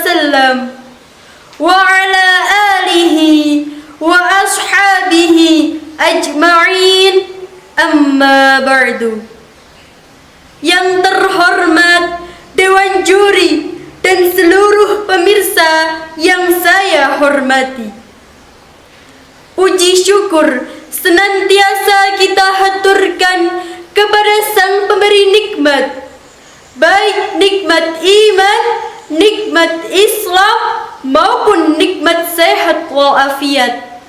وسلم وعلى آله وأصحابه أجمعين أما بعد. Yang terhormat Dewan Juri dan seluruh pemirsa yang saya hormati, puji syukur senantiasa kita haturkan kepada Sang Pemberi nikmat, baik nikmat iman, nikmat Islam maupun nikmat sehat walafiat.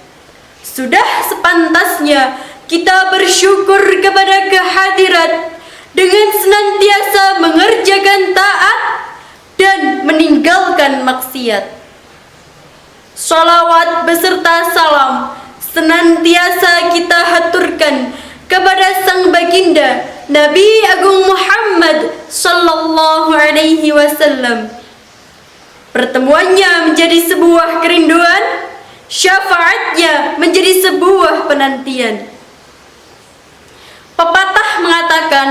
Sudah sepantasnya kita bersyukur kepada kehadirat dengan senantiasa mengerjakan taat dan meninggalkan maksiat. Sholawat beserta salam senantiasa kita haturkan kepada Sang Baginda Nabi Agung Muhammad sallallahu alaihi wasallam. Pertemuannya menjadi sebuah kerinduan, syafaatnya menjadi sebuah penantian. Pepatah mengatakan,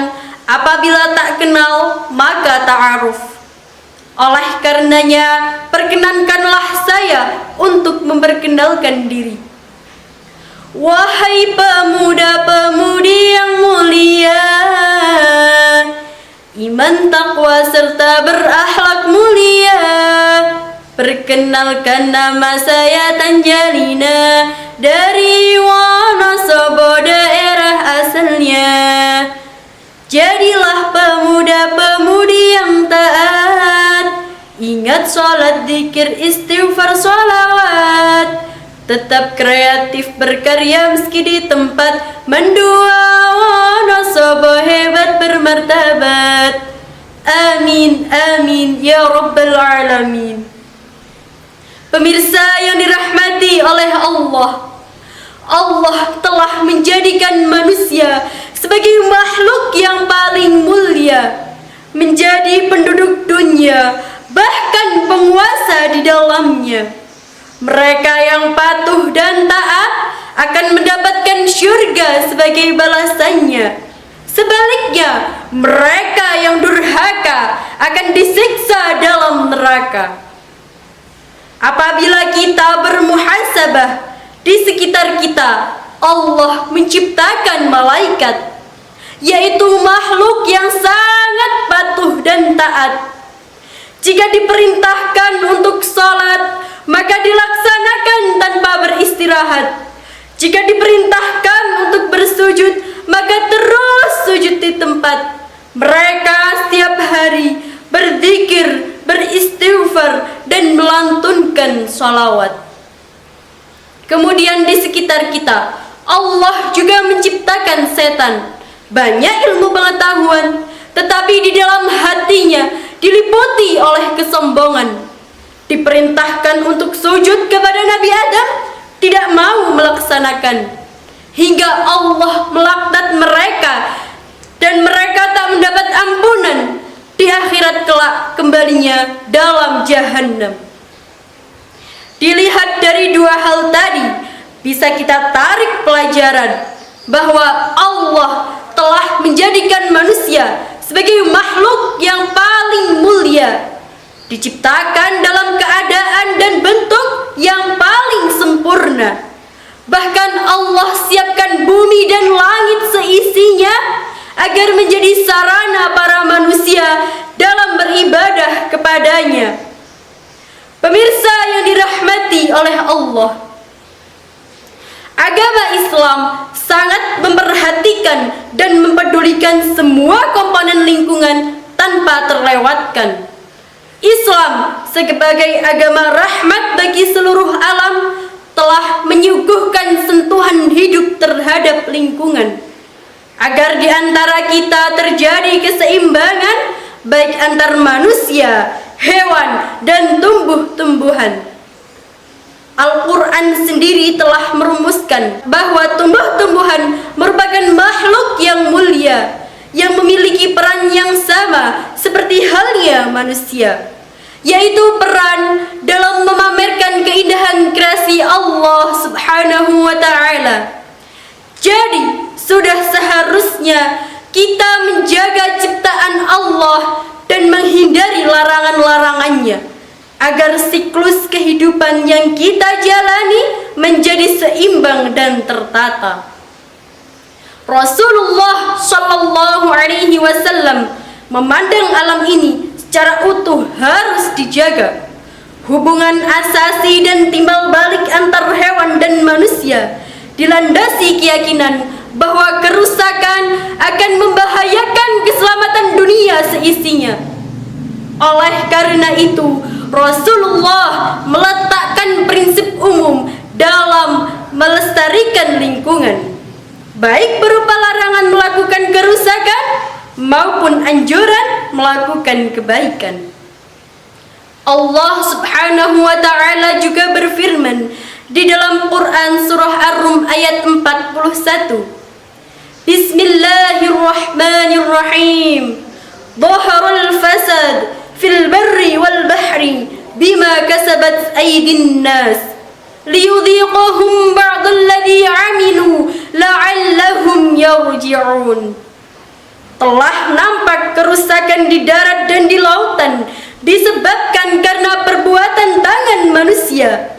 apabila tak kenal maka ta'aruf. Oleh karenanya, perkenankanlah saya untuk memperkenalkan diri. Wahai pemuda-pemudi yang mulia, iman, takwa, serta berakhlak mulia, perkenalkan nama saya Tanjalina dari Wonosobo daerah asalnya. Jadilah pemuda-pemudi yang taat, ingat sholat, zikir, istighfar, sholawat. Tetap kreatif berkarya meski di tempat mendua, Wonosobo hebat bermartabat. Amin, amin, ya Rabbal Alamin. Pemirsa yang dirahmati oleh Allah, Allah telah menjadikan manusia sebagai makhluk yang paling mulia, menjadi penduduk dunia, bahkan penguasa di dalamnya. Mereka yang patuh dan taat akan mendapatkan syurga sebagai balasannya. Sebaliknya, mereka yang durhaka akan disiksa dalam neraka. Apabila kita bermuhasabah, di sekitar kita Allah menciptakan malaikat, yaitu makhluk yang sangat patuh dan taat. Jika diperintahkan untuk sholat, maka dilaksanakan tanpa beristirahat. Jika diperintahkan untuk bersujud, maka terus sujud di tempat. Mereka setiap hari berzikir, beristighfar, dan melantunkan sholawat. Kemudian di sekitar kita, Allah juga menciptakan setan. Banyak ilmu pengetahuan, tetapi di dalam hatinya diliputi oleh kesombongan. Diperintahkan untuk sujud kepada Nabi Adam, tidak mau melaksanakan, hingga Allah melaknat mereka dan mereka tak mendapat ampunan. Di akhirat kelak kembalinya dalam Jahannam. Dilihat dari dua hal tadi, bisa kita tarik pelajaran bahwa Allah telah menjadikan manusia sebagai makhluk yang paling mulia, diciptakan dalam keadaan dan bentuk yang paling sempurna. Bahkan Allah siapkan bumi dan langit seisinya agar menjadi sarana para manusia dalam beribadah kepadanya. Pemirsa yang dirahmati oleh Allah, agama Islam sangat memperhatikan dan mempedulikan semua komponen lingkungan tanpa terlewatkan. Islam sebagai agama rahmat bagi seluruh alam telah menyuguhkan sentuhan hidup terhadap lingkungan, agar di antara kita terjadi keseimbangan baik antar manusia, hewan, dan tumbuh-tumbuhan. Al-Quran sendiri telah merumuskan bahwa tumbuh-tumbuhan merupakan makhluk yang mulia, yang memiliki peran yang sama seperti halnya manusia, yaitu peran dalam memamerkan keindahan kreasi Allah Subhanahu wa Ta'ala. Jadi, sudah seharusnya kita menjaga ciptaan Allah dan menghindari larangan-larangannya. agar siklus kehidupan yang kita jalani menjadi seimbang dan tertata. Rasulullah Shallallahu Alaihi Wasallam memandang alam ini secara utuh harus dijaga. Hubungan asasi dan timbal balik antar hewan dan manusia dilandasi keyakinan bahwa kerusakan akan membahayakan keselamatan dunia seisinya. Oleh karena itu, Rasulullah meletakkan prinsip umum dalam melestarikan lingkungan, baik berupa larangan melakukan kerusakan maupun anjuran melakukan kebaikan. Allah Subhanahu wa Ta'ala juga berfirman di dalam Quran surah Ar-Rum ayat 41. Bismillahirrahmanirrahim. Dhaharul fasad fil barri wal bahri bima kasabat aydin nas liyudhiqahum ba'dalladhi 'amilu la'allahum yarji'un. Telah nampak kerusakan di darat dan di lautan disebabkan karena perbuatan tangan manusia.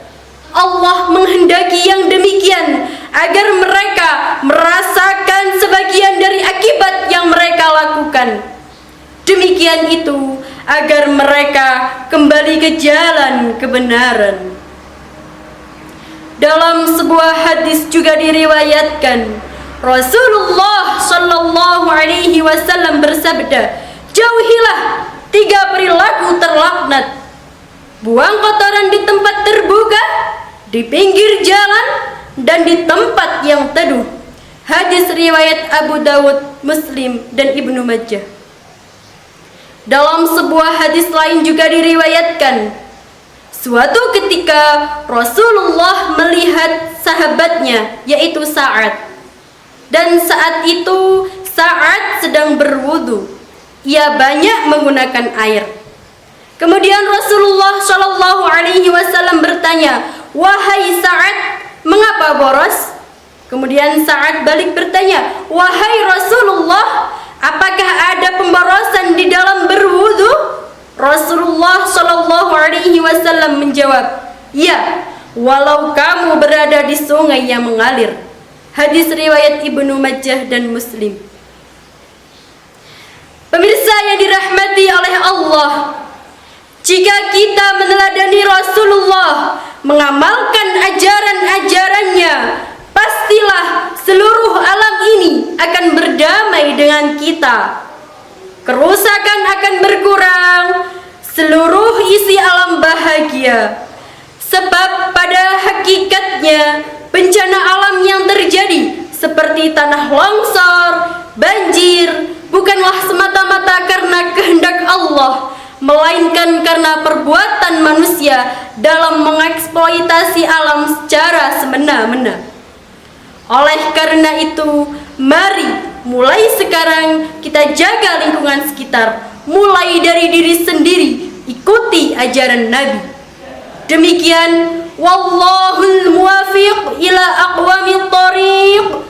Allah menghendaki yang demikian agar mereka merasakan sebagian dari akibat yang mereka lakukan. Demikian itu agar mereka kembali ke jalan kebenaran. Dalam sebuah hadis juga diriwayatkan, Rasulullah Shallallahu Alaihi Wasallam bersabda, jauhilah 3 perilaku terlaknat: buang kotoran di tempat terbuka, di pinggir jalan, dan di tempat yang teduh. Hadis riwayat Abu Dawud, Muslim, dan Ibnu Majah. Dalam sebuah hadis lain juga diriwayatkan, suatu ketika Rasulullah melihat sahabatnya, yaitu Sa'ad. Dan saat itu Sa'ad sedang berwudu. Ia banyak menggunakan air. Kemudian Rasulullah Shallallahu Alaihi Wasallam bertanya, wahai Sa'ad, mengapa boros? Kemudian Sa'ad balik bertanya, wahai Rasulullah, apakah ada pemborosan di dalam berwudu? Rasulullah Shallallahu Alaihi Wasallam menjawab, ya, walau kamu berada di sungai yang mengalir. Hadis riwayat Ibnu Majah dan Muslim. Pemirsa yang dirahmati oleh Allah, jika kita meneladani Rasulullah, mengamalkan ajaran-ajarannya, pastilah seluruh alam ini akan berdamai dengan kita. Kerusakan akan berkurang, seluruh isi alam bahagia. Sebab pada hakikatnya bencana alam yang terjadi seperti tanah longsor, banjir, bukanlah semata-mata karena kehendak Allah, melainkan karena perbuatan manusia dalam mengeksploitasi alam secara semena-mena. Oleh karena itu, mari mulai sekarang kita jaga lingkungan sekitar, mulai dari diri sendiri, ikuti ajaran Nabi. Demikian, wallahul muwafiq ila aqwamit thoriq.